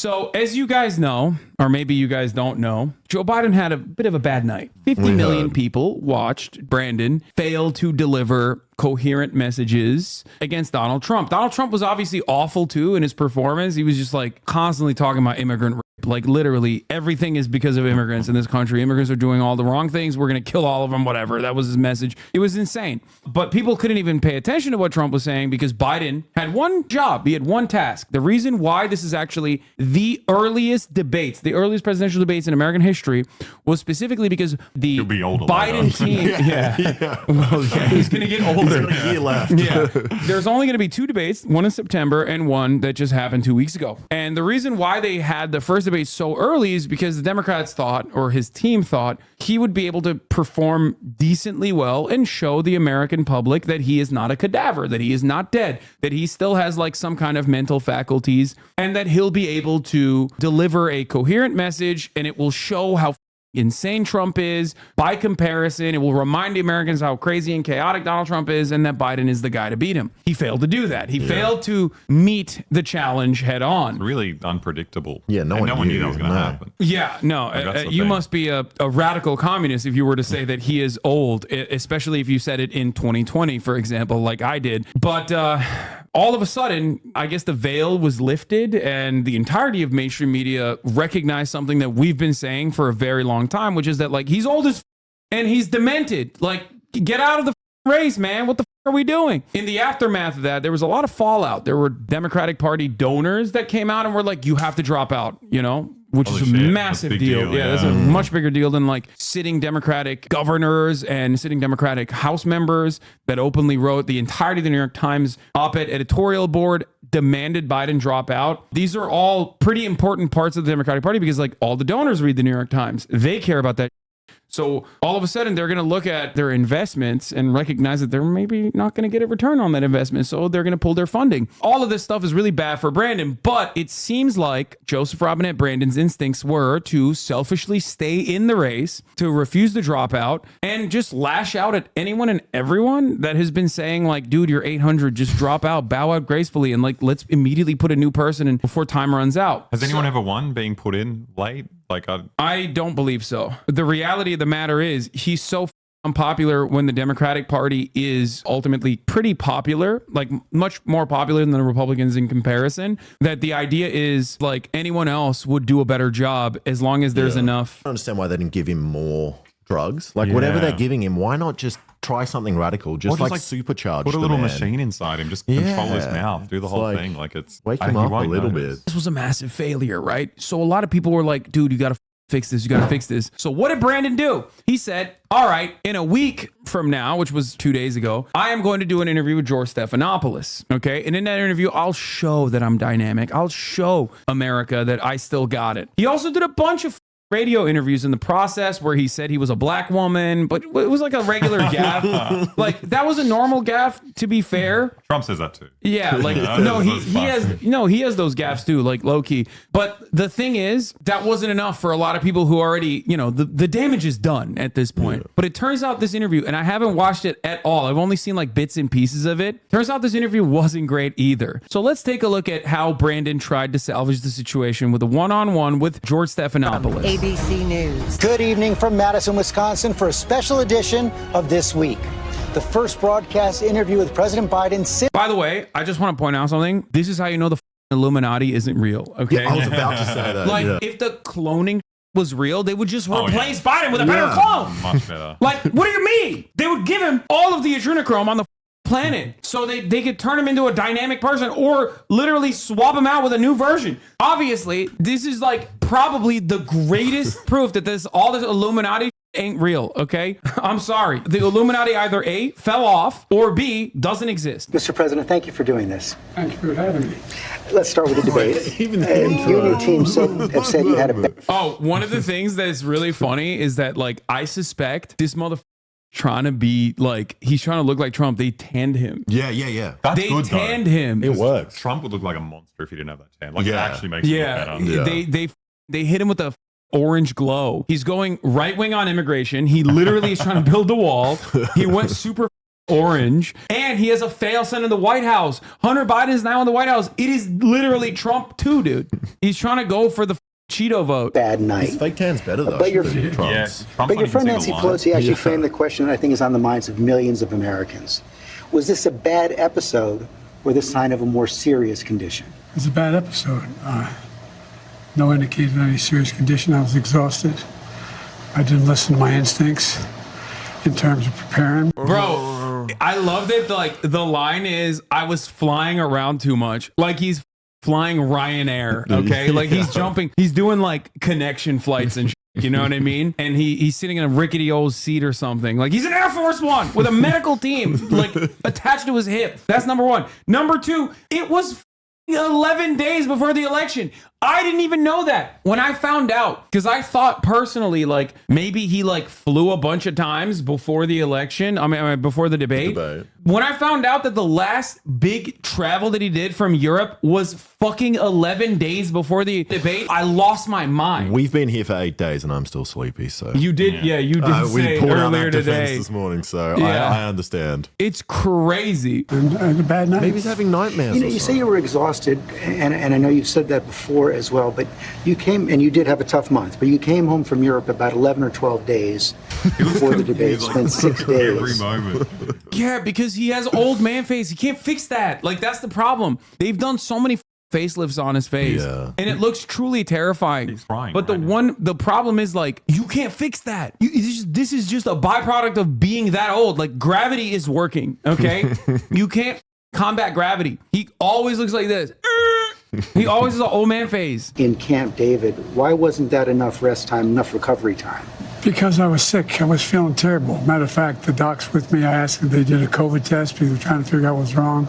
So, as you guys know, or maybe you guys don't know, Joe Biden had a bit of a bad night. 50 million people watched Brandon fail to deliver coherent messages against Donald Trump. Donald Trump was obviously awful too in his performance. He was just like constantly talking about immigrant rape. Like literally everything is because of immigrants in this country. Immigrants are doing all the wrong things. We're going to kill all of them, whatever. That was his message. It was insane. But people couldn't even pay attention to what Trump was saying because Biden had one job. He had one task. The reason why this is actually the earliest debates, the earliest presidential debates in American history was specifically because the Biden team. Well, yeah, he's going to get older. He's got a year left. Yeah. There's only going to be 2 debates, one in September and one that just happened 2 weeks ago. And the reason why they had the first debate so early is because the Democrats thought, or his team thought, he would be able to perform decently well and show the American public that he is not a cadaver, that he is not dead, that he still has like some kind of mental faculties, and that he'll be able to deliver a coherent message and it will show how insane Trump is. By comparison, it will remind the Americans how crazy and chaotic Donald Trump is and that Biden is the guy to beat him. He failed to do that. He failed to meet the challenge head on. Really unpredictable. Yeah, no one knew that was going to happen. Yeah, no, you must be a radical communist if you were to say that he is old, especially if you said it in 2020, for example, like I did. But all of a sudden, I guess the veil was lifted and the entirety of mainstream media recognized something that we've been saying for a very long time, which is that like he's old as and he's demented. Like, get out of the race, man. What the are we doing? In the aftermath of that, there was a lot of fallout. There were Democratic Party donors that came out and were like, you have to drop out, you know, which is a massive deal. Yeah, that's a much bigger deal than like sitting Democratic governors and sitting Democratic House members that openly wrote. The entirety of the New York Times op-ed editorial board demanded Biden drop out. These are all pretty important parts of the Democratic Party because like all the donors read the New York Times. They care about that. So all of a sudden they're going to look at their investments and recognize that they're maybe not going to get a return on that investment. So they're going to pull their funding. All of this stuff is really bad for Brandon, but it seems like Joseph Robinette Brandon's instincts were to selfishly stay in the race, to refuse to drop out and just lash out at anyone and everyone that has been saying like, dude, you're 800, just drop out, bow out gracefully. And like, let's immediately put a new person in before time runs out. Has anyone ever won being put in late? Like I don't believe so. The reality of the matter is he's so unpopular when the Democratic Party is ultimately pretty popular, like much more popular than the Republicans in comparison, that the idea is like anyone else would do a better job as long as there's enough. I don't understand why they didn't give him more drugs. Like whatever they're giving him, why not just try something radical? Just like supercharge. Put a little machine inside him, just control his mouth, do the whole thing. Like it's wake him up a little bit. This was a massive failure, right? So a lot of people were like, dude, you got to fix this. You got to fix this. So what did Brandon do? He said, all right, in a week from now, which was 2 days ago, I am going to do an interview with George Stephanopoulos. Okay. And in that interview, I'll show that I'm dynamic. I'll show America that I still got it. He also did a bunch of radio interviews in the process where he said he was a black woman, but it was like a regular gaffe. Like that was a normal gaffe, to be fair. Trump says that too. Yeah, like he has those gaffes too, like low key. But the thing is, that wasn't enough for a lot of people who already, you know, the damage is done at this point. But it turns out this interview, and I haven't watched it at all. I've only seen like bits and pieces of it. Turns out this interview wasn't great either. So let's take a look at how Brandon tried to salvage the situation with a one-on-one with George Stephanopoulos. ABC News. Good evening from Madison, Wisconsin for a special edition of This Week. The first broadcast interview with President Biden. By the way, I just want to point out something. This is how you know the Illuminati isn't real, okay? Yeah, I was about to say that. Like, if the cloning was real, they would just replace Biden with a better clone. Much better. Like, what do you mean? They would give him all of the adrenochrome on the planet so they could turn him into a dynamic person or literally swap him out with a new version. Obviously, this is like probably the greatest proof that all this Illuminati ain't real, okay? I'm sorry. The Illuminati either A, fell off, or B, doesn't exist. Mr. President, thank you for doing this. Thank you for having me. Let's start with the debate. You and your team have said you had a... Oh, one of the things that's really funny is that, like, I suspect this motherfucker trying to be like, he's trying to look like Trump. They tanned him. Yeah. That's they good, tanned him. It works. Trump would look like a monster if he didn't have that tan. Like, it actually makes him look better. They hit him with a orange glow. He's going right wing on immigration. He literally is trying to build the wall. He went super orange, and he has a fail son in the White House. Hunter Biden is now in the White House. It is literally Trump too, dude. He's trying to go for the Cheeto vote. Bad night. His fake tan's better though. But your friend Nancy Pelosi actually framed the question that I think is on the minds of millions of Americans. Was this a bad episode or the sign of a more serious condition? It was a bad episode. No indication of any serious condition. I was exhausted. I didn't listen to my instincts in terms of preparing. Bro, I loved it. Like, the line is, I was flying around too much. Like, he's flying Ryanair, okay? Like, he's jumping, he's doing like connection flights and shit, you know what I mean? And he's sitting in a rickety old seat or something. Like, he's an Air Force One with a medical team, like, attached to his hip. That's number one. Number two, it was 11 days before the election. I didn't even know that. When I found out, because I thought personally, like, maybe he like flew a bunch of times before the election. I mean, before the debate. When I found out that the last big travel that he did from Europe was fucking 11 days before the debate, I lost my mind. We've been here for 8 days and I'm still sleepy. So you did, you did say earlier today this morning. So I understand. It's crazy. And a bad night. Maybe he's having nightmares. You know, you say you were exhausted, and I know you've said that before as well, but you came, and you did have a tough month, but you came home from Europe about 11 or 12 days before the debate, spent 6 days. Every moment. Yeah, because he has old man face. He can't fix that. Like, that's the problem. They've done so many facelifts on his face, and it looks truly terrifying. He's crying. But the problem is, like, you can't fix that. This is just a byproduct of being that old. Like, gravity is working, okay? You can't combat gravity. He always looks like this. He always has an old man face. In Camp David, why wasn't that enough rest time, enough recovery time? Because I was sick. I was feeling terrible. Matter of fact, the docs with me, I asked if they did a COVID test because they were trying to figure out what was wrong.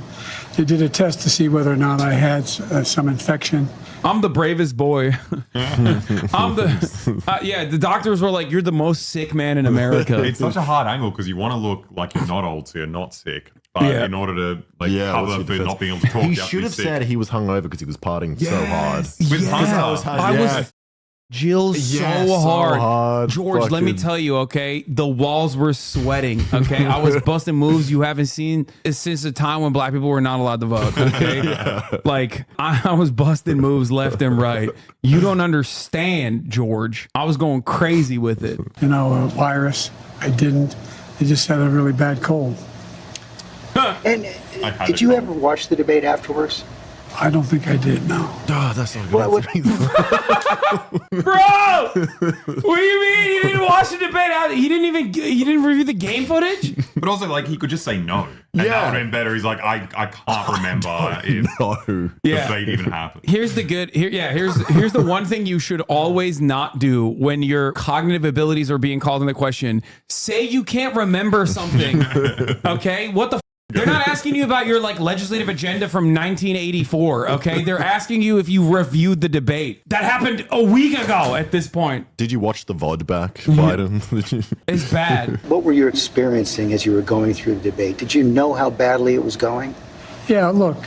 They did a test to see whether or not I had some infection. I'm the bravest boy. The doctors were like, you're the most sick man in America. It's such a hard angle because you want to look like you're not old, so you're not sick. But in order to cover for not being able to talk, he should have said he was hungover because he was partying so hard. With I was Jill so hard. George, let me tell you, okay, the walls were sweating, okay? I was busting moves you haven't seen since the time when black people were not allowed to vote, okay? Like, I was busting moves left and right. You don't understand, George. I was going crazy with it. You know, a virus. I didn't. I just had a really bad cold. And did you ever watch the debate afterwards? I don't think I did, no. Oh, that's not good. Bro! What do you mean? You didn't watch the debate? He didn't review the game footage? But also, like, he could just say no. And that would have been better. He's like, I can't remember if the debate even happened. Here's the one thing you should always not do when your cognitive abilities are being called into question. Say you can't remember something. Okay? What the They're not asking you about your like legislative agenda from 1984, okay? They're asking you if you reviewed the debate. That happened a week ago at this point. Did you watch the VOD back, Biden? It's bad. What were you experiencing as you were going through the debate? Did you know how badly it was going? Yeah, look.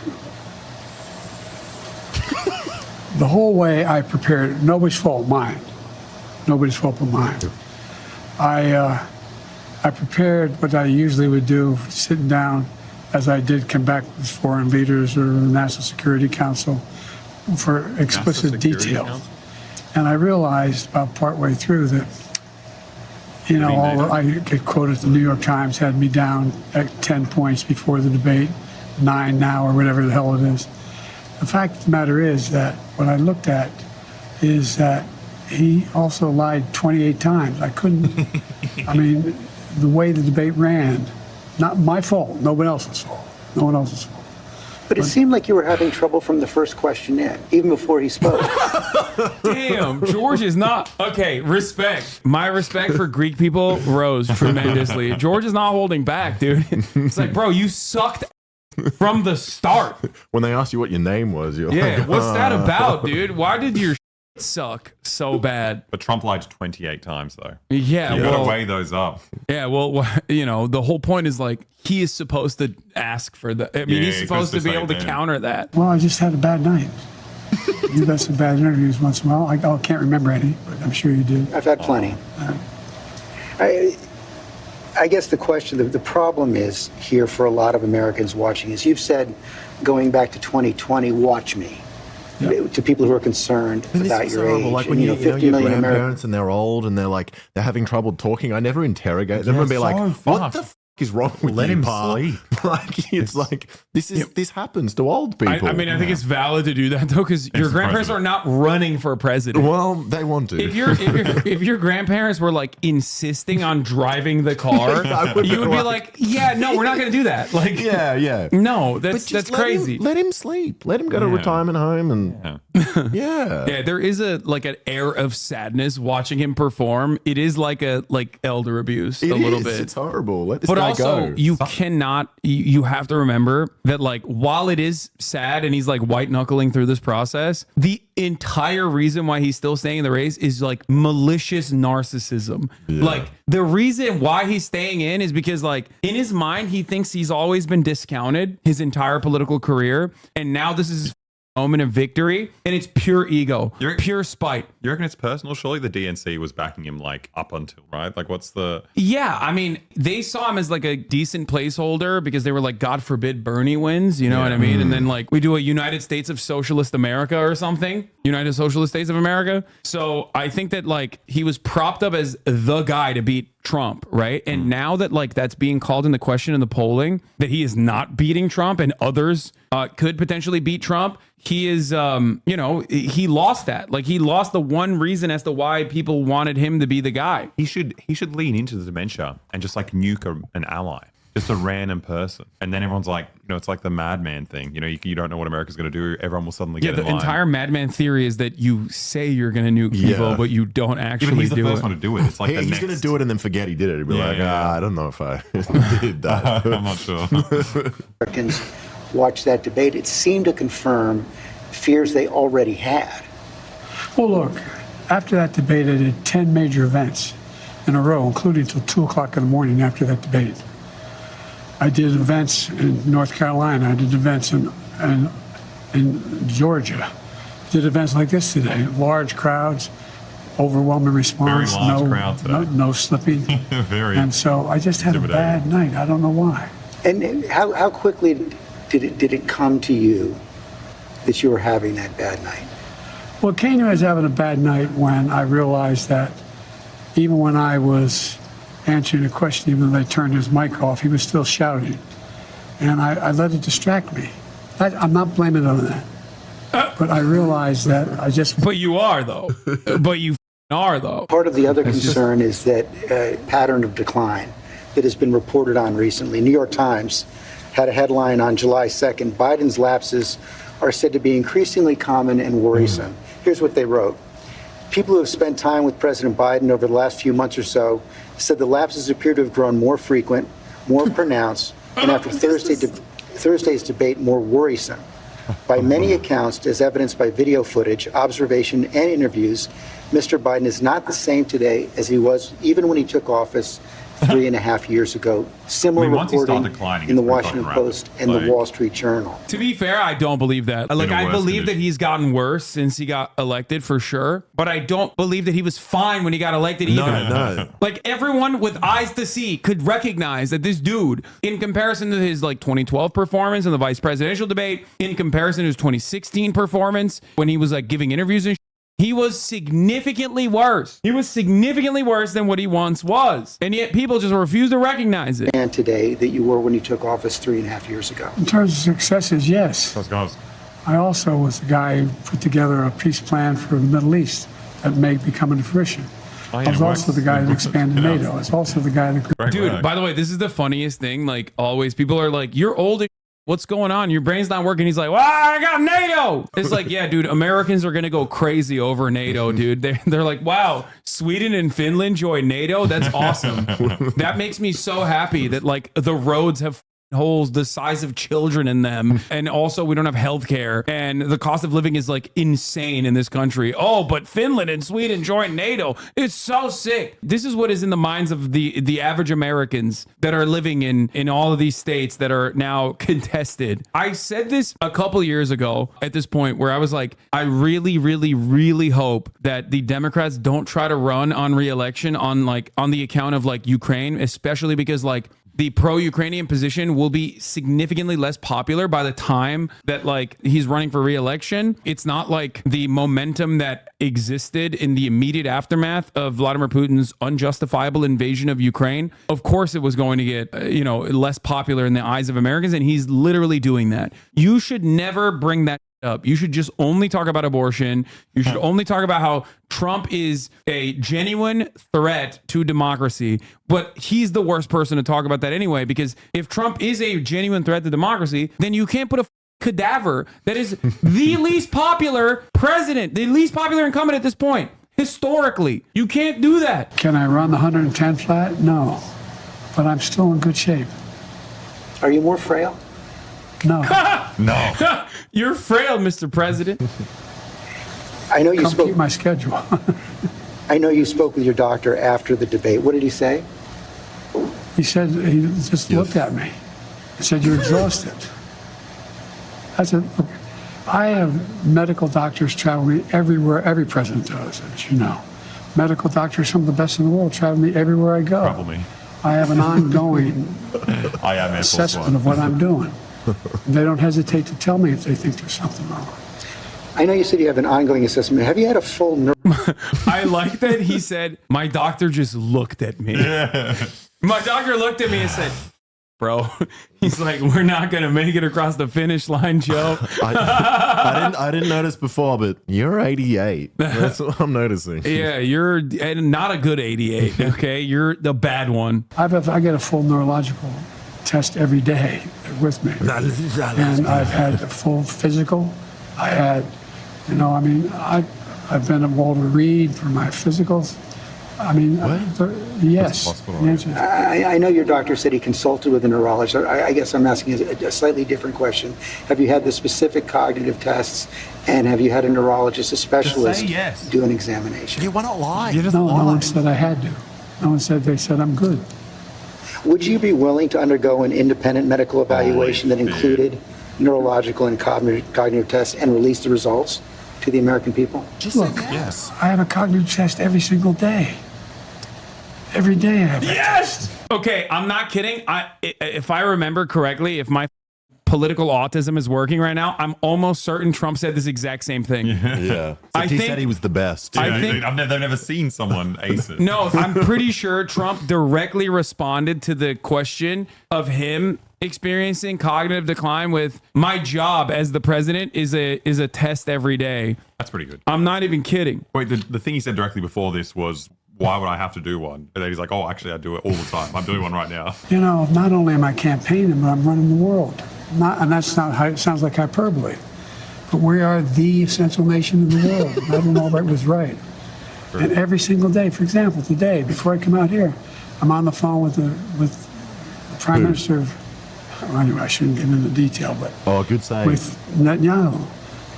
The whole way I prepared, nobody's fault, mine. Nobody's fault but mine. I prepared what I usually would do, sitting down, as I did come back with foreign leaders or the National Security Council for explicit detail. And I realized about partway through that, you know, I get quoted, the New York Times had me down at 10 points before the debate, 9 now, or whatever the hell it is. The fact of the matter is that what I looked at is that he also lied 28 times. I couldn't, I mean, the way the debate ran, not my fault, no one else's fault. No one else's fault. But it seemed like you were having trouble from the first question in, even before he spoke. Damn, George is not... Okay, respect. My respect for Greek people rose tremendously. George is not holding back, dude. It's like, bro, you sucked from the start. When they asked you what your name was, you're like, what's that about, dude? Why did your suck so bad? But Trump lied 28 times, though. Yeah, you gotta weigh those up. Yeah, well, you know, the whole point is like he is supposed to ask for the. I mean, he's supposed to be able to counter that. Well, I just had a bad night. You've had some bad interviews once in a while. I can't remember any, but I'm sure you do. I've had plenty. I guess the question, the problem is here for a lot of Americans watching is you've said, going back to 2020, watch me. Yep. To people who are concerned about your age. Like when you 50 million grandparents and they're old and they're having trouble talking. I never interrogate them and be like, what the f is wrong with Let you, him Pa? sleep. Like it's like this happens to old people. I mean, I think it's valid to do that though, because your grandparents are not running for president. Well, they want to. If your grandparents were like insisting on driving the car, you would be like, yeah, no, we're not going to do that. Like, yeah. No, that's crazy. Let him sleep. Let him go to a retirement home and yeah. There is an air of sadness watching him perform. It is like elder abuse a little bit. It's horrible. Let this but guy also, go. you cannot. You have to remember that while it is sad and he's white knuckling through this process, the entire reason why he's still staying in the race is malicious narcissism. Yeah. The reason why he's staying in is because in his mind he thinks he's always been discounted his entire political career, and now this is his moment of victory, and it's pure ego, pure spite. You reckon it's personal? Surely the DNC was backing him up until, right? What's the... Yeah, I mean, they saw him as a decent placeholder because they were God forbid Bernie wins, you know what I mean? And then we do a United States of Socialist America or something, United Socialist States of America. So I think that he was propped up as the guy to beat Trump, right? And now that that's being called into question in the polling, that he is not beating Trump and others could potentially beat Trump, he is, he lost that. He lost the one reason as to why people wanted him to be the guy. He should lean into the dementia and just nuke an ally. Just a random person. And then everyone's it's like the madman thing. You don't know what America's going to do. Everyone will suddenly get in line. The entire madman theory is that you say you're going to nuke people, but you don't actually do it. He's the first one to do it. It's he's going to do it and then forget he did it. He'll be I don't know if I did that. I'm not sure. Americans watch that debate. It seemed to confirm fears they already had. Well, look, after that debate, I did 10 major events in a row, including till 2 o'clock in the morning after that debate. I did events in North Carolina. I did events in Georgia. Did events like this today. Large crowds, overwhelming response. Very large crowd today. No slipping. Very. And so I just had a bad night. I don't know why. And how quickly did it come to you that you were having that bad night? Well, it came to me as having a bad night when I realized that even when I was answering a question, even though they turned his mic off, he was still shouting. And I let it distract me. I'm not blaming it on that. But I realized that I just... But you are, though. But you are, though. Part of the other concern is that pattern of decline that has been reported on recently. New York Times had a headline on July 2nd, Biden's lapses are said to be increasingly common and worrisome. Here's what they wrote. People who have spent time with President Biden over the last few months or so said the lapses appear to have grown more frequent, more pronounced, and after Thursday's debate, more worrisome. By many accounts, as evidenced by video footage, observation, and interviews, Mr. Biden is not the same today as he was even when he took office 3.5 years ago. Similar reporting in the Washington Post and the Wall Street Journal. To be fair, I don't believe that. I believe that he's gotten worse since he got elected for sure, but I don't believe that he was fine when he got elected either. No. Everyone with eyes to see could recognize that this dude, in comparison to his 2012 performance in the vice presidential debate, in comparison to his 2016 performance when he was giving interviews and he was significantly worse. He was significantly worse than what he once was. And yet people just refuse to recognize it. And today that you were when you took office 3.5 years ago. In terms of successes, yes. Let's go. I also was the guy who put together a peace plan for the Middle East that may be coming to fruition. I was also the guy that expanded NATO. I was also the guy that... Dude, by the way, this is the funniest thing. Always, people are like, you're old. What's going on? Your brain's not working. He's like, well, I got NATO. It's yeah, dude, Americans are going to go crazy over NATO, dude. They're like, wow, Sweden and Finland join NATO? That's awesome. That makes me so happy that the roads have holes the size of children in them. And also we don't have healthcare, and the cost of living is like insane in this country. Oh, but Finland and Sweden joined NATO. It's so sick. This is what is in the minds of the average Americans that are living in all of these states that are now contested. I said this a couple years ago at this point where I was like, I really, really, really hope that the Democrats don't try to run on re-election on the account of like Ukraine, especially because like the pro-Ukrainian position will be significantly less popular by the time that like he's running for re-election. It's not like the momentum that existed in the immediate aftermath of Vladimir Putin's unjustifiable invasion of Ukraine. Of course it was going to get, less popular in the eyes of Americans, and he's literally doing that. You should never bring that up. You should just only talk about abortion. You should only talk about how Trump is a genuine threat to democracy. But he's the worst person to talk about that anyway, because if Trump is a genuine threat to democracy, then you can't put a cadaver that is the least popular president, the least popular incumbent at this point, historically. You can't do that. Can I run the 110 flat? No. But I'm still in good shape. Are you more frail? No. No. You're frail, Mr. President. I know you spoke. Keep my schedule. I know you spoke with your doctor after the debate. What did he say? He said, he just looked at me and said, "You're exhausted." I said, "Look, I have medical doctors travel me everywhere. Every president does, as you know. Medical doctors, some of the best in the world, travel me everywhere I go. Travel me. I have an ongoing I am assessment of what I'm doing. They don't hesitate to tell me if they think there's something wrong." I know you said you have an ongoing assessment. Have you had a full I like that he said, my doctor just looked at me. My doctor looked at me and said, bro, he's like, we're not going to make it across the finish line, Joe. I didn't notice before, but you're 88. That's what I'm noticing. Yeah, you're not a good 88, okay? You're the bad one. I get a full neurological test every day with me. And I've had a full physical. I had, I've been at Walter Reed for my physicals. Yes. I know your doctor said he consulted with a neurologist. I guess I'm asking a slightly different question. Have you had the specific cognitive tests, and have you had a neurologist, a specialist, do an examination? You want to lie? No one said I had to. No one said, they said I'm good. Would you be willing to undergo an independent medical evaluation that included neurological and cognitive tests and release the results to the American people? Look, yes. I have a cognitive test every single day. Every day I have a test. Okay, I'm not kidding. If I remember correctly, if my political autism is working right now, I'm almost certain Trump said this exact same thing. Yeah. He said he was the best. They've never seen someone ace it. No, I'm pretty sure Trump directly responded to the question of him experiencing cognitive decline with, my job as the president is a test every day. That's pretty good. I'm not even kidding. Wait, the thing he said directly before this was, why would I have to do one? And then he's like, oh, actually, I do it all the time. I'm doing one right now. Not only am I campaigning, but I'm running the world. And that's not how it sounds like hyperbole. But we are the essential nation in the world. Madeleine Albright was right. Sure. And every single day, for example, today, before I come out here, I'm on the phone with the Prime Minister of, anyway, I shouldn't get into detail, but good save. With Netanyahu.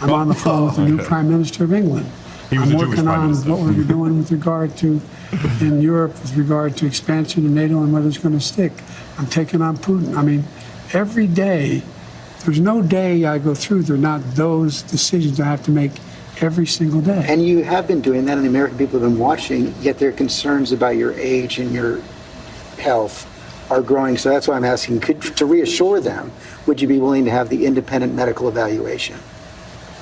I'm on the phone with the new Prime Minister of England. I'm working on what we're doing with regard to, in Europe, with regard to expansion of NATO and whether it's going to stick. I'm taking on Putin. Every day, there's no day I go through, there are not those decisions I have to make every single day. And you have been doing that, and the American people have been watching, yet their concerns about your age and your health are growing. So that's why I'm asking, to reassure them, would you be willing to have the independent medical evaluation?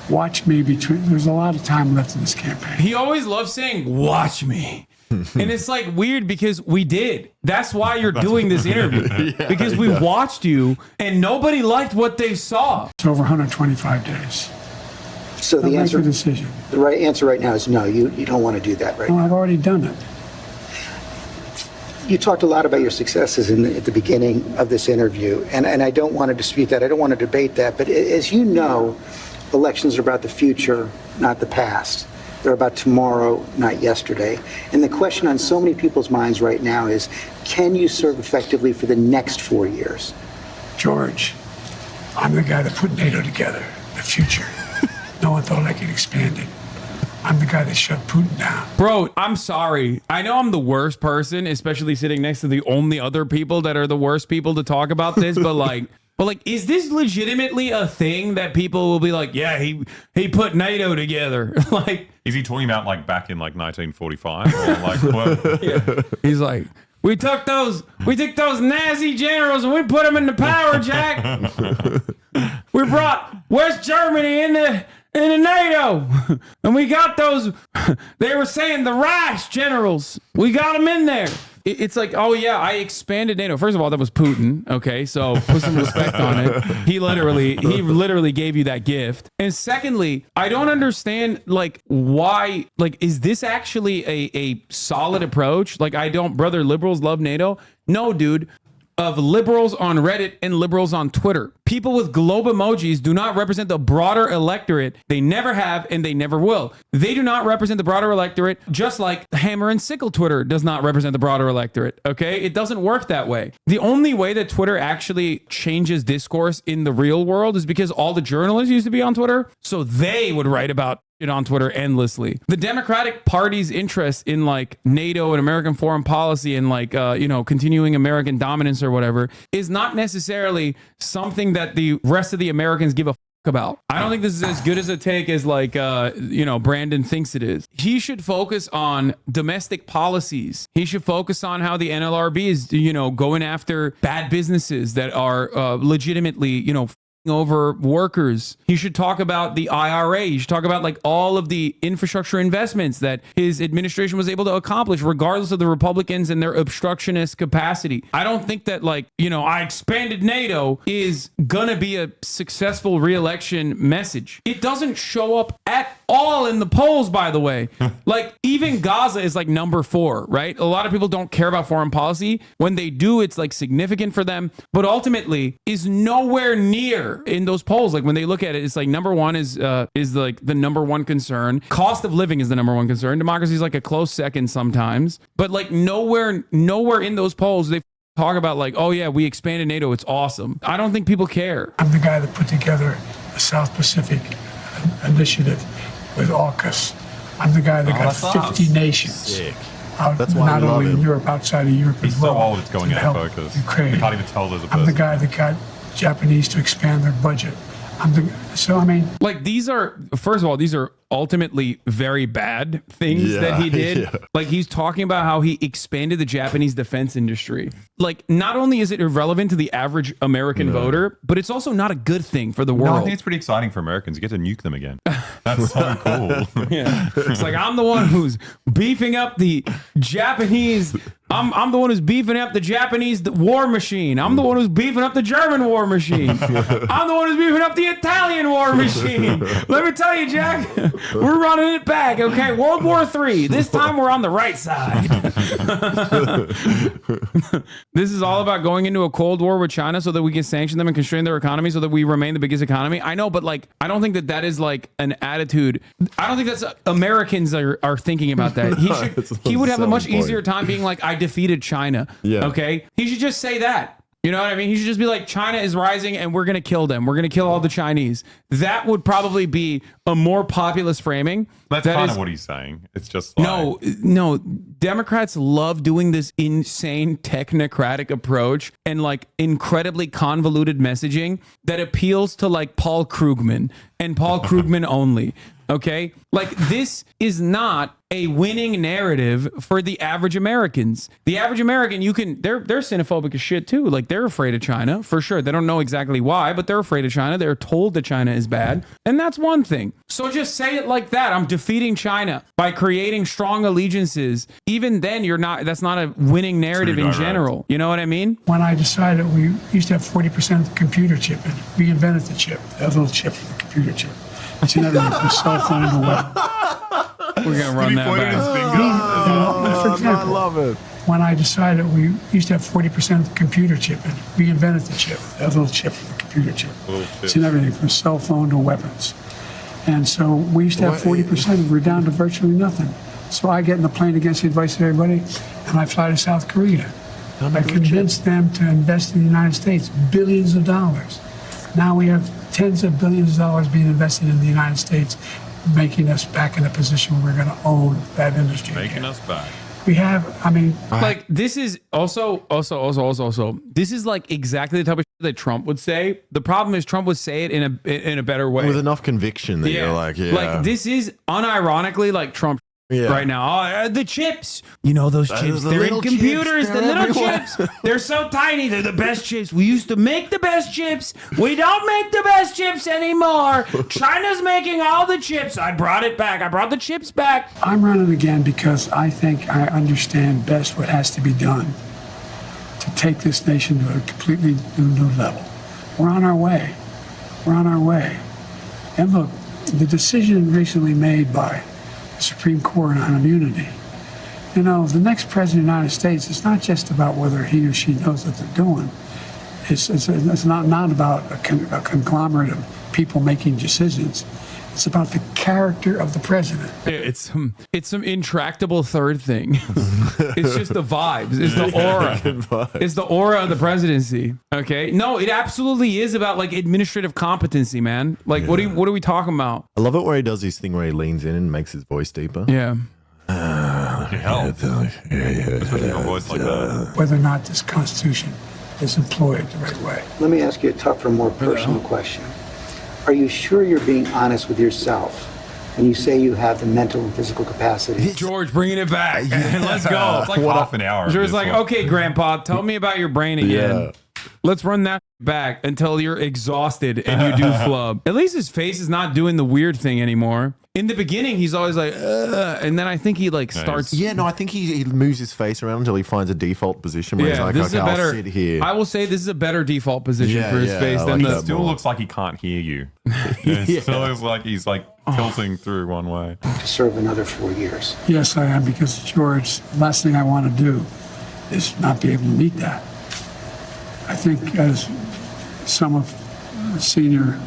Watch me there's a lot of time left in this campaign. He always loves saying, watch me. And it's like weird because we did. That's why you're doing this interview. Because we watched you and nobody liked what they saw. It's over 125 days. So the answer, make a decision. The right answer right now is no, you don't want to do that right now. No, I've already done it. You talked a lot about your successes at the beginning of this interview, and I don't want to dispute that. I don't want to debate that. But as you know, elections are about the future, not the past. They're about tomorrow, not yesterday. And the question on so many people's minds right now is, can you serve effectively for the next 4 years? George, I'm the guy that put NATO together, the future. No one thought I could expand it. I'm the guy that shut Putin down. Bro, I'm sorry. I know I'm the worst person, especially sitting next to the only other people that are the worst people to talk about this, but like, is this legitimately a thing that people will be like, yeah, he put NATO together? Like, is he talking about like back in like 1945 or like what? Yeah. He's like, we took those Nazi generals and we put them into power, Jack. We brought West Germany into NATO, and we got those. They were saying the Reich generals. We got them in there. It's like, oh yeah, I expanded NATO. First of all, that was Putin. Okay, so put some respect on it. He literally gave you that gift. And secondly, I don't understand like why. Like, is this actually a solid approach? Like, brother, liberals love NATO. No, dude. Of liberals on Reddit and liberals on Twitter. People with globe emojis do not represent the broader electorate. They never have and they never will. They do not represent the broader electorate, just like hammer and sickle Twitter does not represent the broader electorate. Okay? It doesn't work that way. The only way that Twitter actually changes discourse in the real world is because all the journalists used to be on Twitter, so they would write about it on Twitter endlessly. The Democratic Party's interest in like NATO and American foreign policy and like continuing American dominance or whatever is not necessarily something that the rest of the Americans give a fuck about. I don't think this is as good as a take as like Brandon thinks it is. He should focus on domestic policies. He should focus on how the NLRB is going after bad businesses that are legitimately over workers. He should talk about the IRA. He should talk about like all of the infrastructure investments that his administration was able to accomplish, regardless of the Republicans and their obstructionist capacity. I don't think that I expanded NATO is gonna be a successful re-election message. It doesn't show up at all in the polls, by the way. Like, even Gaza is like number 4, right? A lot of people don't care about foreign policy. When they do, it's like significant for them, but ultimately is nowhere near in those polls. Like, when they look at it, it's like number 1 is like the number 1 concern. Cost of living is the number 1 concern. Democracy is like a close second sometimes, but like nowhere in those polls they talk about like, oh yeah, we expanded NATO. It's awesome. I don't think people care. I'm the guy that put together the South Pacific Initiative with AUKUS. I'm the guy that got 50 nations. Sick. That's why not only in Europe, outside of Europe as well. So old, it's going out of focus. Ukraine. We can't even tell there's a person. I'm the guy that got Japanese to expand their budget. These are, first of all, these are ultimately very bad things that he did. Yeah. Like, he's talking about how he expanded the Japanese defense industry. Like, not only is it irrelevant to the average American voter, but it's also not a good thing for the world. No, I think it's pretty exciting for Americans. You get to nuke them again. That's so cool. Yeah. It's like, I'm the one who's beefing up the Japanese. I'm the one who's beefing up the Japanese war machine. I'm the one who's beefing up the German war machine. I'm the one who's beefing up the Italian war machine. Let me tell you, Jack, we're running it back, okay? World War III. This time we're on the right side. This is all about going into a Cold War with China so that we can sanction them and constrain their economy so that we remain the biggest economy. I know, but like, I don't think that is like an attitude. I don't think that's Americans are thinking about that. He would have a much easier time being like, I defeated China. Yeah. Okay. He should just say that. You know what I mean? He should just be like, China is rising and we're going to kill them. We're going to kill all the Chinese. That would probably be a more populist framing. That's kind of what he's saying. It's just like... No. Democrats love doing this insane technocratic approach and like incredibly convoluted messaging that appeals to like Paul Krugman and Paul Krugman only. Okay? Like, this is not a winning narrative for the average Americans. The average American, they're xenophobic as shit too. Like, they're afraid of China for sure. They don't know exactly why, but they're afraid of China. They're told that China is bad. And that's one thing. So just say it like that. I'm defeating China by creating strong allegiances. Even then, that's not a winning narrative in general. You know what I mean? When I decided we used to have 40% of the computer chip in it, we invented the chip, that little chip for the computer chip. It's in everything from cell phone to web. We're going to run that back. For example, I love it. When I decided we used to have 40% of the computer chip in it, we invented the chip, that little chip for the computer chip. It's in everything from cell phone to weapons. And so we used to have 40%, and we're down to virtually nothing. So I get in the plane against the advice of everybody, and I fly to South Korea. I convinced them to invest in the United States billions of dollars. Now we have tens of billions of dollars being invested in the United States, making us back in a position where we're going to own that industry. Making us back. We have, I mean, like this is also, this is like exactly the type of shit that Trump would say. The problem is Trump would say it in a better way. With enough conviction that you're like, yeah. Like this is unironically like Trump right now. Oh, the chips, you know, those chips, they're in computers, the little chips. They're so tiny. They're the best chips. We used to make the best chips. We don't make the best chips anymore. China's making all the chips. I brought it back. I brought the chips back. I'm running again because I think I understand best what has to be done to take this nation to a completely new level. We're on our way. We're on our way. And look, the decision recently made by the Supreme Court on immunity. You know, the next president of the United States, it's not just about whether he or she knows what they're doing. It's not about a conglomerate of people making decisions. It's about the character of the president. It's some intractable third thing. It's just the vibes. It's the aura. It's the aura of the presidency. Okay. No, it absolutely is about like administrative competency, man. Like what are we talking about? I love it where he does his thing where he leans in and makes his voice deeper. Yeah. Whether or not this Constitution is employed the right way. Let me ask you a tougher, more personal question. Are you sure you're being honest with yourself when you say you have the mental and physical capacity? George, bringing it back. Let's go. It's like half an hour. George's like, okay, Grandpa, tell me about your brain again. Let's run that back until you're exhausted and you do flub. At least his face is not doing the weird thing anymore. In the beginning, he's always like, and then I think he like starts. Yeah, no, I think he moves his face around until he finds a default position where he's like, okay, I'll sit here. I will say this is a better default position for his face than the. It still looks like he can't hear you. It still looks like he's like tilting through one way. To serve another 4 years. Yes, I am, because George, the last thing I want to do is not be able to meet that. I think as some of the senior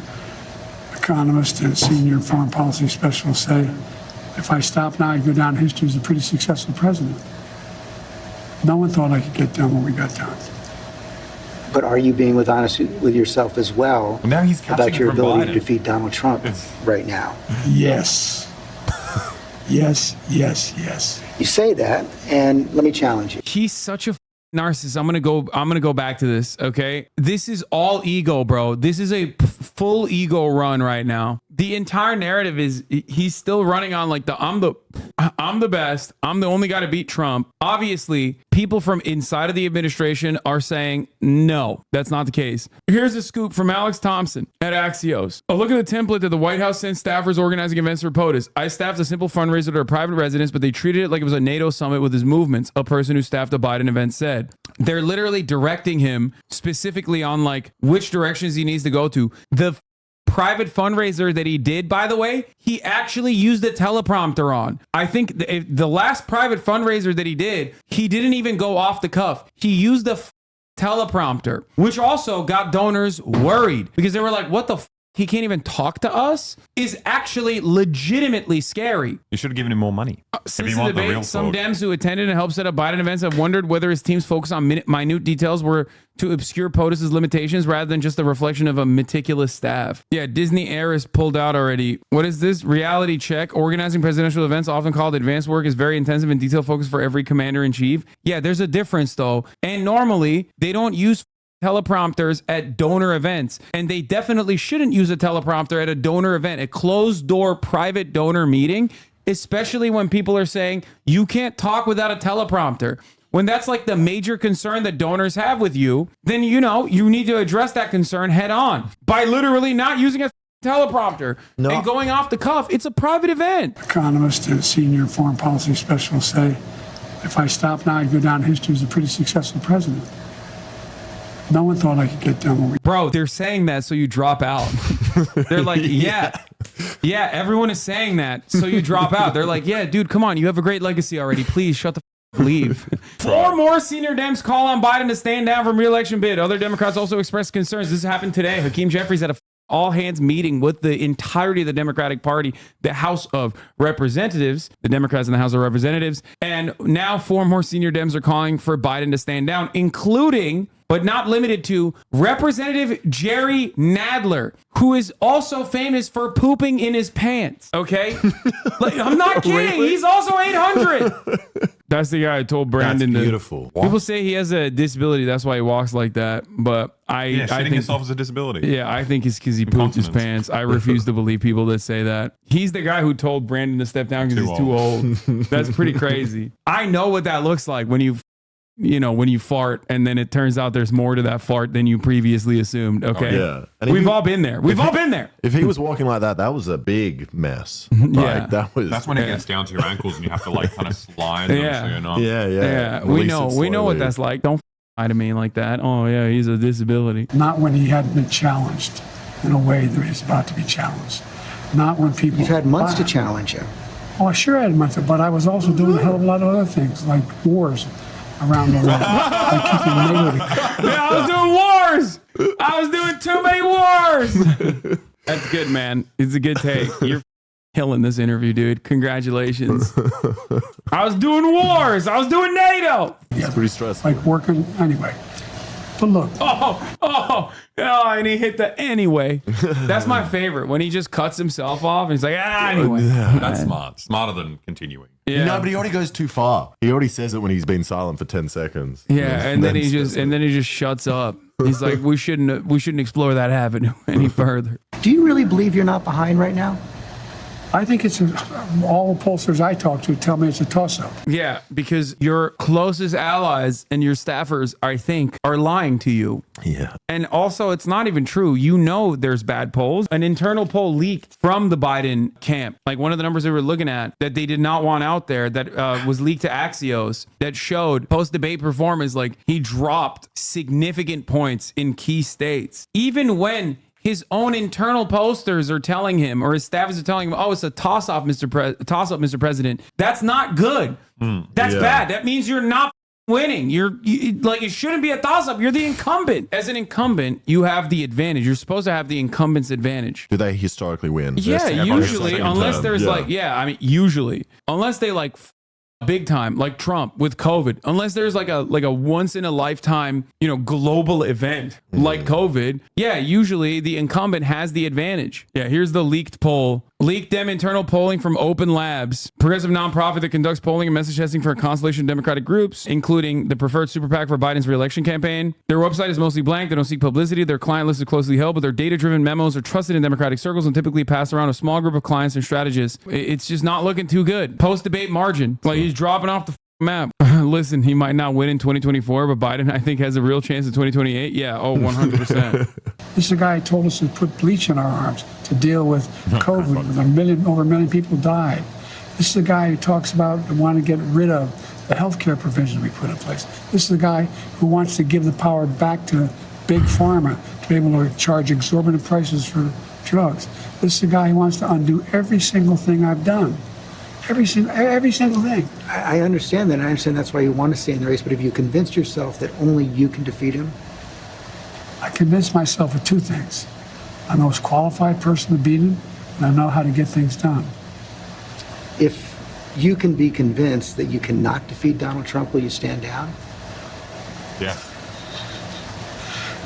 economists and senior foreign policy specialists say, if I stop now, I'd go down in history as a pretty successful president. No one thought I could get done what we got done. But are you being honest with yourself as well now he's about your ability Biden. to defeat Donald Trump right now? Yes. Yes. You say that, and let me challenge you. He's such a narcissist. I'm gonna go back to this. Okay, this is all ego, bro. This is a full ego run right now. The entire narrative is he's still running on like I'm the best. I'm the only guy to beat Trump. Obviously, people from inside of the administration are saying no, that's not the case. Here's a scoop from Alex Thompson at Axios. A look at the template that the White House sent staffers organizing events for POTUS. I staffed a simple fundraiser at a private residence, but they treated it like it was a NATO summit with his movements. A person who staffed a Biden event said. They're literally directing him specifically on like which directions he needs to go to. The private fundraiser that he did, by the way, he actually used a teleprompter on. I think the last private fundraiser that he did, he didn't even go off the cuff. He used the teleprompter, which also got donors worried because they were like, what the he can't even talk to us, is actually legitimately scary. You should have given him more money. Since the debate, some Dems who attended and helped set up Biden events have wondered whether his team's focus on minute details were to obscure POTUS's limitations rather than just a reflection of a meticulous staff. Yeah, Disney Air is pulled out already. What is this? Reality check. Organizing presidential events, often called advanced work, is very intensive and detail focused for every commander-in-chief. Yeah, there's a difference though. And normally, they don't use teleprompters at donor events, and they definitely shouldn't use a teleprompter at a donor event, a closed door private donor meeting, especially when people are saying you can't talk without a teleprompter. When that's like the major concern that donors have with you, then you need to address that concern head on by literally not using a teleprompter and going off the cuff. It's a private event. Economists and senior foreign policy specialists say, if I stop now, I'd go down in history as a pretty successful president. No one thought I could get done what we... Bro, they're saying that so you drop out. They're like, yeah, everyone is saying that so you drop out. They're like, yeah, dude, come on. You have a great legacy already. Please shut the leave. 4 more senior Dems call on Biden to stand down from re-election bid. Other Democrats also expressed concerns. This happened today. Hakeem Jeffries at a all hands meeting with the entirety of the Democratic Party, the House of Representatives, the Democrats in the House of Representatives. And now 4 more senior Dems are calling for Biden to stand down, including, but not limited to, Representative Jerry Nadler, who is also famous for pooping in his pants. Okay? Like, I'm not kidding. Really? He's also 800. That's the guy I told Brandon. That's beautiful. People say he has a disability. That's why he walks like that. But Yeah, I shitting think yourself is a disability. yeah, I think it's because he pooped his Incontinence. pants. I refuse to believe people that say that. He's the guy who told Brandon to step down because he's too old. That's pretty crazy. I know what that looks like when when you fart and then it turns out there's more to that fart than you previously assumed. Okay. Yeah. And if We've you- all been there. We've all been there. If he was walking like that, that was a big mess. Yeah. That's when it gets down to your ankles and you have to like kind of slide them Yeah. so you're not. Yeah. Yeah. We Release know. it We know what slowly. that's like. Don't lie to me like that. Oh, yeah, he's a disability. Not when he hadn't been challenged in a way that he's about to be challenged. Not when people. You've had months to challenge him. Oh, I sure had months, but I was also doing a hell of a lot of other things, like wars around the world. Like keeping NATO together. Yeah, I was doing wars. I was doing too many wars. That's good, man. It's a good take. You're killing this interview, dude. Congratulations. I was doing wars. I was doing NATO. It's pretty stressful. Like working, anyway. But look, Oh, and he hit the anyway. That's my favorite. When he just cuts himself off and he's like, anyway. That's smart. Smarter than continuing. Yeah. No, but he already goes too far. He already says it when he's been silent for 10 seconds. Yeah, and then he says just shuts up. He's like, we shouldn't explore that avenue any further. Do you really believe you're not behind right now? I think all the pollsters I talk to tell me it's a toss-up. Yeah, because your closest allies and your staffers, I think, are lying to you. Yeah. And also, it's not even true. You know there's bad polls. An internal poll leaked from the Biden camp. Like one of the numbers they were looking at that they did not want out there that was leaked to Axios that showed post-debate performance, like he dropped significant points in key states. Even when his own internal posters are telling him, or his staffers are telling him, "Oh, it's a toss-up, Mr. President." That's not good. That's bad. That means you're not winning. Like it shouldn't be a toss-up. You're the incumbent. As an incumbent, you have the advantage. You're supposed to have the incumbent's advantage. Do they historically win? Yeah, usually, second unless term. there's usually, unless they big time, like Trump with COVID, unless there's like a once in a lifetime, global event like COVID, usually the incumbent has the advantage. Yeah, here's the leaked poll. Leaked Dem internal polling from Open Labs, progressive nonprofit that conducts polling and message testing for a constellation of Democratic groups, including the preferred super PAC for Biden's re-election campaign. Their website is mostly blank. They don't seek publicity. Their client list is closely held, but their data-driven memos are trusted in Democratic circles and typically pass around a small group of clients and strategists. It's just not looking too good. Post-debate margin. Like he's dropping off the map. Listen, he might not win in 2024, but Biden, I think, has a real chance in 2028. Yeah, 100%. This is the guy who told us to put bleach in our arms to deal with COVID, with over a million people died. This is the guy who talks about wanting to get rid of the healthcare provisions we put in place. This is the guy who wants to give the power back to big pharma to be able to charge exorbitant prices for drugs. This is the guy who wants to undo every single thing I've done. Every single thing. I understand that. And I understand that's why you want to stay in the race. But have you convinced yourself that only you can defeat him? I convinced myself of two things. I'm the most qualified person to beat him, and I know how to get things done. If you can be convinced that you cannot defeat Donald Trump, will you stand down? Yeah.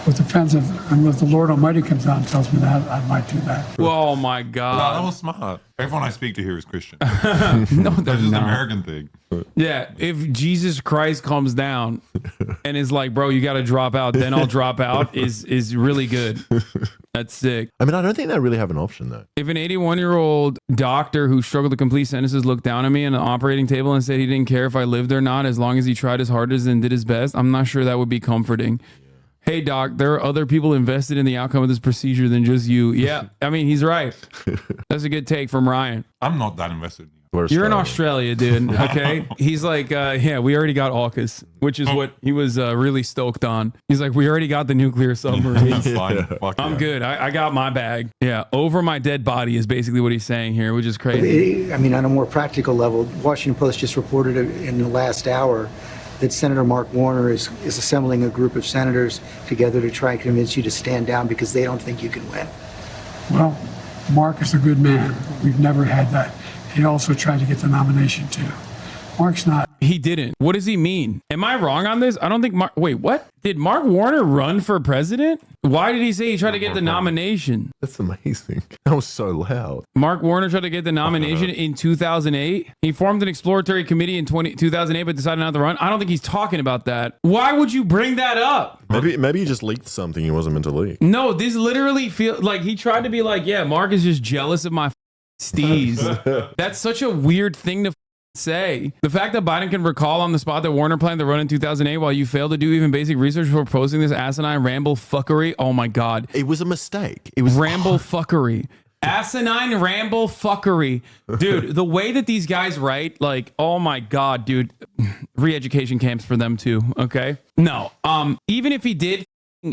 It depends if the Lord Almighty comes down and tells me that, I might do that. Oh my No, that God. was smart. Everyone I speak to here is Christian. No, That's they're just an not. American thing. Yeah, if Jesus Christ comes down and is like, bro, you got to drop out, then I'll drop out is really good. That's sick. I mean, I don't think they really have an option, though. If an 81-year-old doctor who struggled to complete sentences looked down at me on an operating table and said he didn't care if I lived or not as long as he tried his hardest and did his best, I'm not sure that would be comforting. Hey, doc, there are other people invested in the outcome of this procedure than just you. Yeah, I mean, he's right. That's a good take from Ryan. I'm not that invested. You're in Australia, dude. Okay. He's like, we already got AUKUS, which is what he was really stoked on. He's like, we already got the nuclear submarines. That's fine. Fuck I'm yeah. good. I got my bag. Yeah. Over my dead body is basically what he's saying here, which is crazy. I mean, on a more practical level, Washington Post just reported in the last hour that Senator Mark Warner is assembling a group of senators together to try and convince you to stand down because they don't think you can win. Well, Mark is a good man. We've never had that. He also tried to get the nomination too. Mark's not. He didn't. What does he mean? Am I wrong on this? I don't think Mark. Wait, what? Did Mark Warner run for president? Why did he say he tried to get the nomination? That's amazing. That was so loud. Mark Warner tried to get the nomination in 2008. He formed an exploratory committee in 2008, but decided not to run. I don't think he's talking about that. Why would you bring that up? Maybe he just leaked something he wasn't meant to leak. No, this literally feels like he tried to be like, yeah, Mark is just jealous of my steez. That's such a weird thing to say. The fact that Biden can recall on the spot that Warner planned to run in 2008 while you failed to do even basic research before posting this asinine ramble fuckery. Oh my God. It was a mistake. It was ramble fuckery. Asinine ramble fuckery. Dude, the way that these guys write, like, oh my God, dude. Re-education camps for them too, okay? No. Even if he did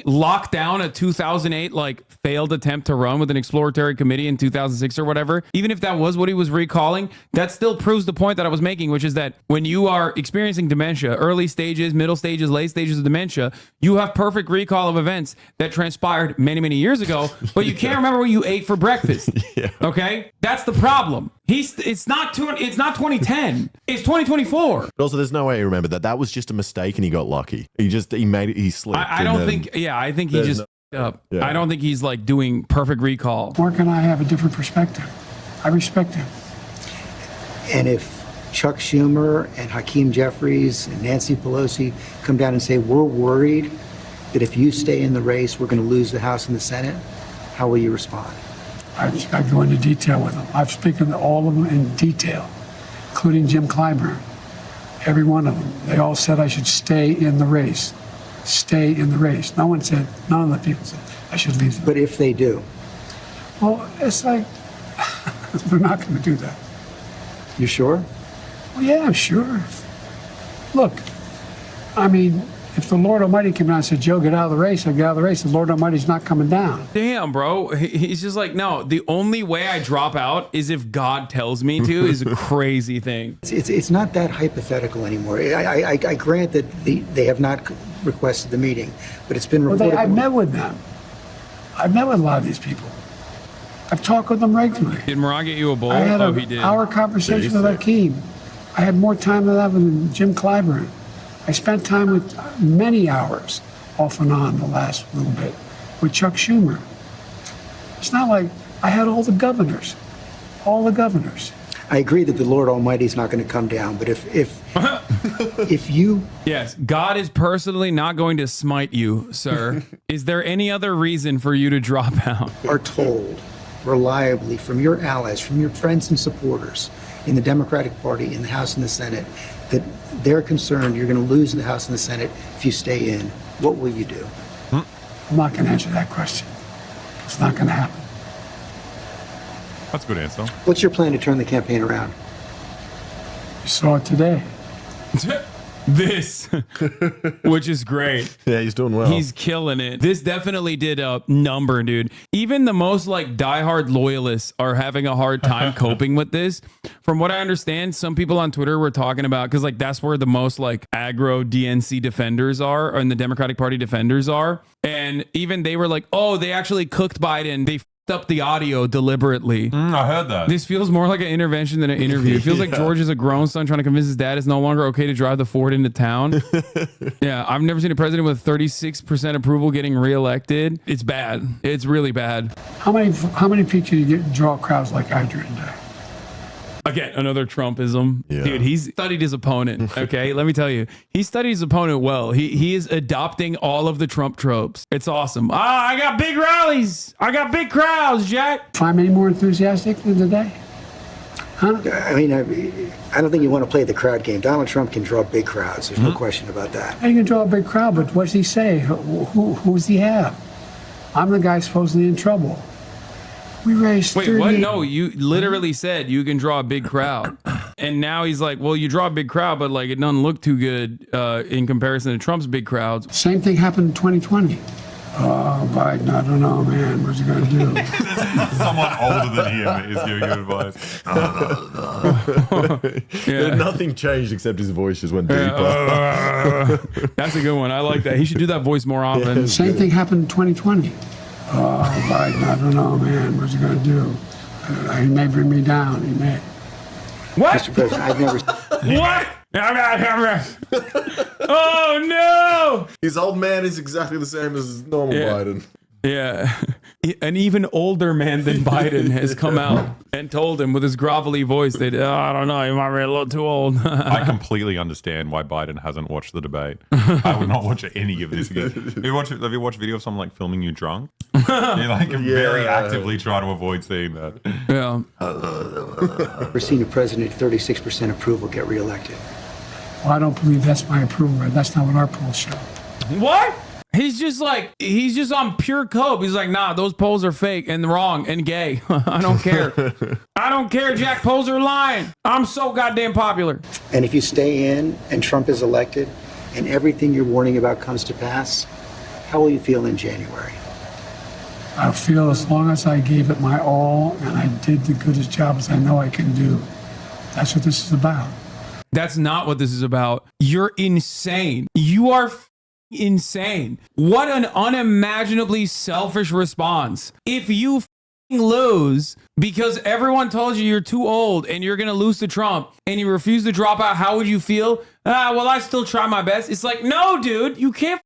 lock down a 2008 like failed attempt to run with an exploratory committee in 2006 or whatever, even if that was what he was recalling, that still proves the point that I was making, which is that when you are experiencing dementia, early stages, middle stages, late stages of dementia, you have perfect recall of events that transpired many, many years ago, but you can't remember what you ate for breakfast. Yeah. Okay? That's the problem. It's not 2010. It's 2024. But also, there's no way he remembered that. That was just a mistake, and he got lucky. He made it. He slipped. I don't think. Yeah, I think he just up. Yeah. I don't think he's like doing perfect recall. Mark and I have a different perspective. I respect him. And if Chuck Schumer and Hakeem Jeffries and Nancy Pelosi come down and say, we're worried that if you stay in the race, we're going to lose the House and the Senate, how will you respond? I go into detail with them. I've spoken to all of them in detail, including Jim Clyburn. Every one of them. They all said I should stay in the race. Stay in the race. None of the people said I should leave. But if they do? Well, it's like, they're not going to do that. You sure? Well, yeah, I'm sure. Look, I mean, if the Lord Almighty came down and said, Joe, get out of the race, I get out of the race, the Lord Almighty's not coming down. Damn, bro. He's just like, no, the only way I drop out is if God tells me to is a crazy thing. It's not that hypothetical anymore. I grant that they have not requested the meeting, but it's been reported. I've met with them. I've met with a lot of these people. I've talked with them regularly. Did Moran get you a bowl? I had he did. an hour conversation with Hakeem. I had more time than that with Jim Clyburn. I spent time with many hours off and on the last little bit with Chuck Schumer. It's not like I had all the governors. I agree that the Lord Almighty is not going to come down, but if you... Yes, God is personally not going to smite you, sir. Is there any other reason for you to drop out? ...are told reliably from your allies, from your friends and supporters in the Democratic Party, in the House and the Senate, that they're concerned you're going to lose the House and the Senate if you stay in, what will you do? I'm not going to answer that question. It's not going to happen. That's a good answer. What's your plan to turn the campaign around? You saw it today. This, which is great. Yeah, he's doing well. He's killing it. This definitely did a number, dude. Even the most like diehard loyalists are having a hard time coping with this. From what I understand, some people on Twitter were talking about, because like that's where the most like aggro DNC defenders are, and the Democratic Party defenders are. And even they were like, oh, they actually cooked Biden. They up the audio deliberately. I heard that. This feels more like an intervention than an interview. It feels like George is a grown son trying to convince his dad it's no longer okay to drive the Ford into town. Yeah, I've never seen a president with 36% approval getting reelected. It's bad. It's really bad. How many people do you get draw crowds like I drew today? Again, another Trumpism. Yeah. Dude, he's studied his opponent, okay? Let me tell you. He studied his opponent well. He is adopting all of the Trump tropes. It's awesome. I got big rallies. I got big crowds, Jack. Find any more enthusiastic than today? Huh? I mean, I don't think you want to play the crowd game. Donald Trump can draw big crowds. There's no question about that. He can draw a big crowd, but what does he say? Who does he have? I'm the guy supposedly in trouble. We raised 38. Wait, what? No, you literally said you can draw a big crowd. And now he's like, well, you draw a big crowd, but like it doesn't look too good in comparison to Trump's big crowds. Same thing happened in 2020. Oh, Biden, I don't know, man. What's he going to do? Someone older than him is giving you advice. Yeah. Nothing changed except his voice just went deeper. That's a good one. I like that. He should do that voice more often. Same thing happened in 2020. Oh, Biden, I don't know, man. What's he going to do? He may bring me down. He may. What? Mr. President, I've never. What? Oh no! His old man is exactly the same as normal Biden. Yeah. An even older man than Biden has come out and told him with his grovelly voice that, I don't know, he might be a little too old. I completely understand why Biden hasn't watched the debate. I would not watch any of this again. Have you watched video of someone like filming you drunk? You like very actively try to avoid seeing that. Yeah. We're seeing a president at 36% approval get reelected. Well, I don't believe that's my approval rate. That's not what our polls show. What? He's just on pure cope. He's like, nah, those polls are fake and wrong and gay. I don't care. I don't care. Jack, polls are lying. I'm so goddamn popular. And if you stay in and Trump is elected and everything you're warning about comes to pass, how will you feel in January? I feel as long as I gave it my all and I did the goodest job as I know I can do. That's what this is about. That's not what this is about. You're insane. You are insane. What an unimaginably selfish response. If you lose because everyone told you you're too old and you're going to lose to Trump and you refuse to drop out, how would you feel? Well, I still try my best. It's like, no, dude, you can't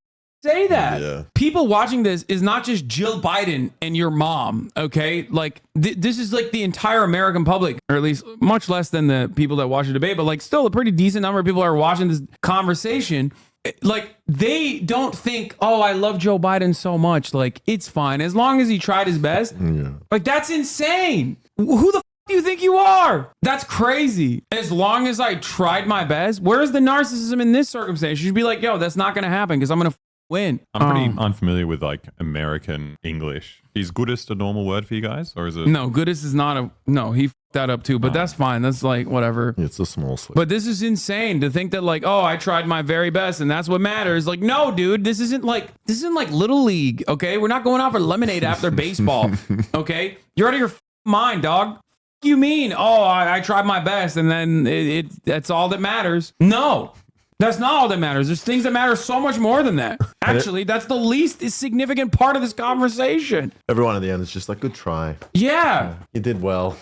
say that. Yeah. People watching this is not just Jill Biden and your mom, okay? Like, this is like the entire American public, or at least much less than the people that watch the debate, but like still a pretty decent number of people are watching this conversation. Like, they don't think, oh, I love Joe Biden so much. Like, it's fine. As long as he tried his best. Yeah. Like, that's insane. Who the do you think you are? That's crazy. As long as I tried my best. Where's the narcissism in this circumstance? You should be like, yo, that's not going to happen because I'm going to win. I'm pretty unfamiliar with like American English. Is goodest a normal word for you guys? Or is it? No, goodest is not a, no, he that up too, but that's fine. That's like whatever. It's a small slip. But this is insane to think that like, oh, I tried my very best and that's what matters. Like, no, dude, this isn't like Little League. Okay, we're not going out for lemonade after baseball. Okay, you're out of your mind, dog. You mean? Oh, I tried my best and then that's all that matters. No. That's not all that matters. There's things that matter so much more than that. Actually, that's the least significant part of this conversation. Everyone at the end is just like, good try. Yeah. You did well.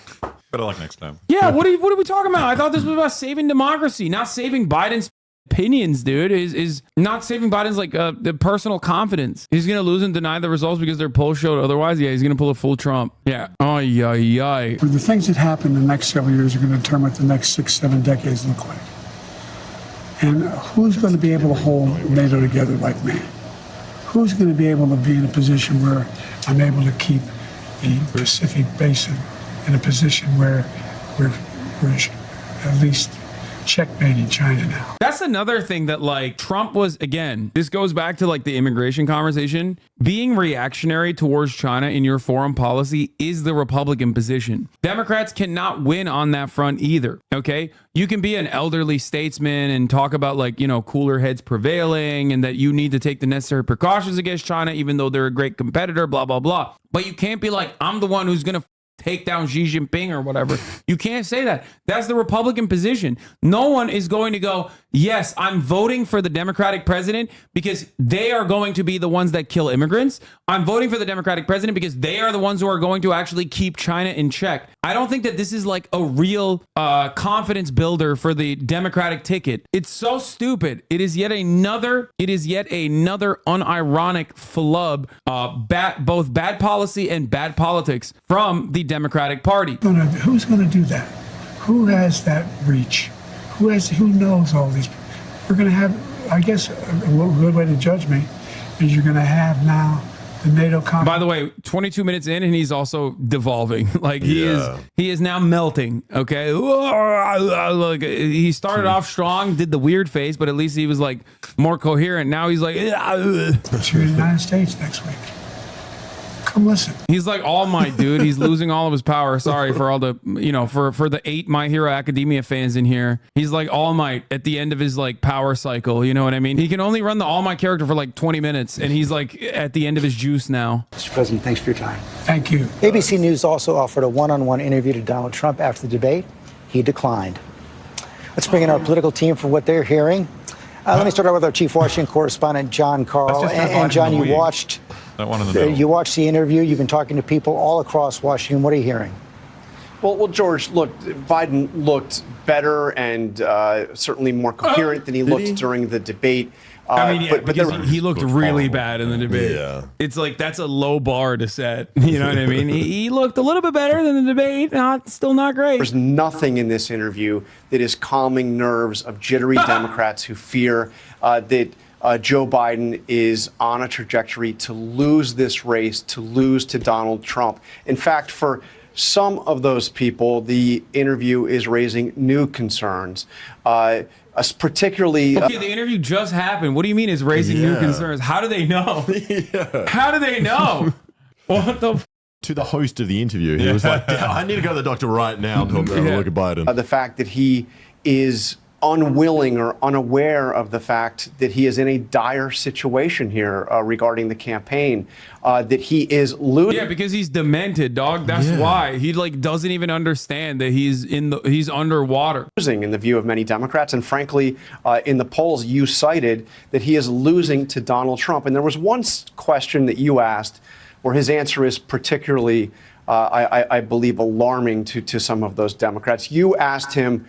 Better luck next time. Yeah, what are we talking about? I thought this was about saving democracy, not saving Biden's opinions, dude. Is not saving Biden's like the personal confidence. He's going to lose and deny the results because their polls showed otherwise. Yeah, he's going to pull a full Trump. Yeah. Ay, ay, ay. The things that happen in the next several years are going to determine what the next 6-7 decades look like. And who's going to be able to hold NATO together like me? Who's going to be able to be in a position where I'm able to keep the Pacific Basin in a position where we're at least checkmating China now? That's another thing that like Trump was, again, this goes back to like the immigration conversation. Being reactionary towards China in your foreign policy is the Republican position. Democrats cannot win on that front either. Okay. You can be an elderly statesman and talk about like, you know, cooler heads prevailing and that you need to take the necessary precautions against China, even though they're a great competitor, blah, blah, blah. But you can't be like, I'm the one who's going to take down Xi Jinping or whatever. You can't say that. That's the Republican position. No one is going to go, yes, I'm voting for the Democratic president because they are going to be the ones that kill immigrants. I'm voting for the Democratic president because they are the ones who are going to actually keep China in check. I don't think that this is like a real confidence builder for the Democratic ticket. It's so stupid. It is yet another unironic flub, both bad policy and bad politics from the Democratic Party. Who's going to do that? Who has that reach? Who knows all these? We're going to have, I guess, a good way to judge me is you're going to have now the NATO conference. By the way, 22 minutes in, and he's also devolving. Like he is now melting. Okay, look, he started off strong, did the weird face, but at least he was like more coherent. Now he's like, but you're in the United States next week. Come listen. He's like All Might, dude. He's losing all of his power. Sorry for all the, you know, for the 8 My Hero Academia fans in here. He's like All Might at the end of his like power cycle. You know what I mean? He can only run the All Might character for like 20 minutes, and he's like at the end of his juice now. Mr. President, thanks for your time. Thank you. ABC News also offered a one-on-one interview to Donald Trump after the debate. He declined. Let's bring in our political team for what they're hearing. Let me start out with our chief Washington correspondent, John Carl. And John, you watched That one in the middle. You watched the interview. You've been talking to people all across Washington. What are you hearing? Well, George, look, Biden looked better and certainly more coherent than he looked during the debate. I mean, yeah, but he looked really bad in the debate. Yeah. It's like, that's a low bar to set. You know what I mean? He looked a little bit better than the debate. Still not great. There's nothing in this interview that is calming nerves of jittery Democrats who fear that Joe Biden is on a trajectory to lose this race, to lose to Donald Trump. In fact, for some of those people, the interview is raising new concerns. Particularly. Okay, the interview just happened. What do you mean it's raising new concerns? How do they know? How do they know? What the? To the host of the interview, he was like, I need to go to the doctor right now to have a look at Biden. The fact that he is unwilling or unaware of the fact that he is in a dire situation here regarding the campaign, that he is losing. Yeah, because he's demented, dog. That's why he doesn't even understand that he's underwater. Losing in the view of many Democrats, and frankly, in the polls you cited that he is losing to Donald Trump. And there was one question that you asked where his answer is particularly, I believe, alarming to some of those Democrats. You asked him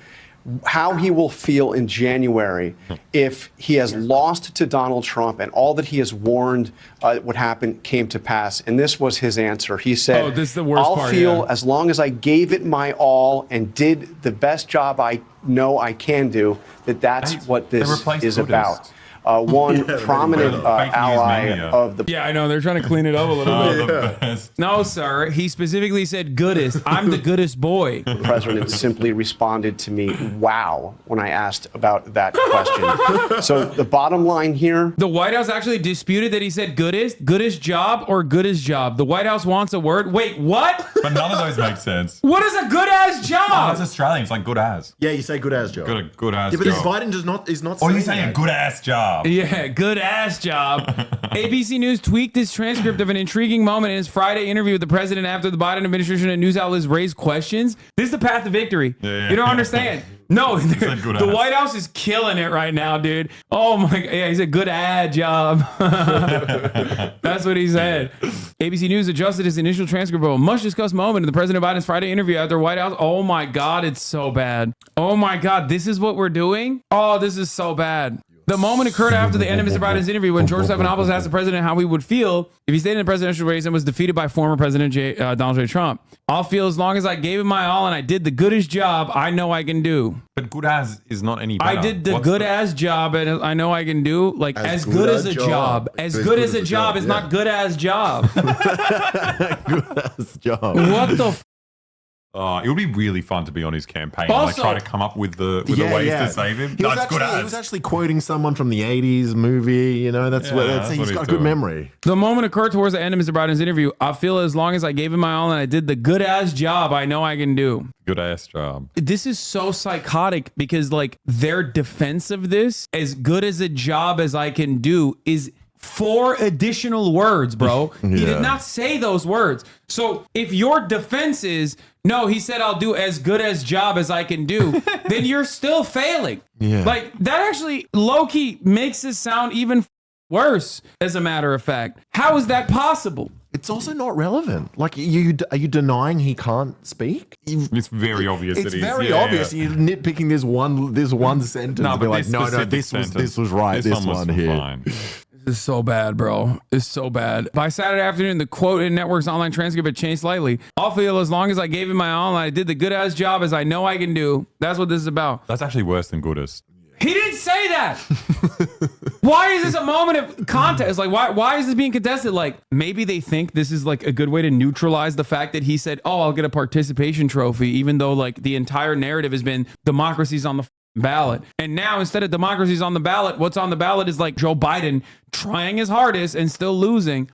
how he will feel in January if he has lost to Donald Trump and all that he has warned would happen came to pass. And this was his answer. He said, this is the worst I'll part, feel as long as I gave it my all and did the best job I know I can do, that's what this is about. One prominent ally of the... Yeah, I know. They're trying to clean it up a little bit. No, sir. He specifically said goodest. I'm the goodest boy. The president simply responded to me, wow, when I asked about that question. So the bottom line here... The White House actually disputed that he said goodest job, or goodest job. The White House wants a word. Wait, what? But none of those make sense. What is a good-ass job? No, that's Australian. It's like good as. Yeah, you say good as job. Good-ass job. Yeah, but Biden is not Or you say a good-ass job. Yeah, good ass job. ABC News tweaked this transcript of an intriguing moment in his Friday interview with the president after the Biden administration and news outlets raised questions. This is the path to victory. You don't understand. No, the White House is killing it right now, dude. Oh my God. Yeah, he's a good ad job. That's what he said. ABC News adjusted his initial transcript of a much discussed moment in the President Biden's Friday interview at the White House. Oh my God, it's so bad. Oh my God, this is what we're doing? Oh, this is so bad. The moment occurred after the end of Mr. Biden's interview when George Stephanopoulos asked the president how he would feel if he stayed in the presidential race and was defeated by former President Donald J. Trump. I'll feel as long as I gave it my all and I did the goodest job I know I can do. But good as is not any better. I did the as job and I know I can do. Like as good as a job. As good as a job is not good as job. Good as job. What the it would be really fun to be on his campaign and try to come up with the ways to save him. He was actually quoting someone from the 80s movie, you know, that's he's got a good memory. The moment occurred towards the end of Mr. Biden's interview. I feel as long as I gave him my all and I did the good ass job I know I can do. Good ass job. This is so psychotic because their defense of this, as good as a job as I can do, is 4 additional words, bro. He did not say those words. So if your defense is, no, he said I'll do as good as job as I can do, then you're still failing. Yeah. That actually low-key makes this sound even worse, as a matter of fact. How is that possible? It's also not relevant. Are you denying he can't speak? It's very obvious. It's very obvious. You're nitpicking this one sentence. No, but this was right. This one here. Fine. This is so bad, bro. It's so bad. By Saturday afternoon, the quote in Network's online transcript had changed slightly. I'll feel as long as I gave it my all and I did the good ass job as I know I can do. That's what this is about. That's actually worse than goodest. He didn't say that. Why is this a moment of contest? Why is this being contested? Maybe they think this is a good way to neutralize the fact that he said, oh, I'll get a participation trophy, even though the entire narrative has been democracy's on the ballot. And now instead of democracy's on the ballot, what's on the ballot is Joe Biden trying his hardest and still losing.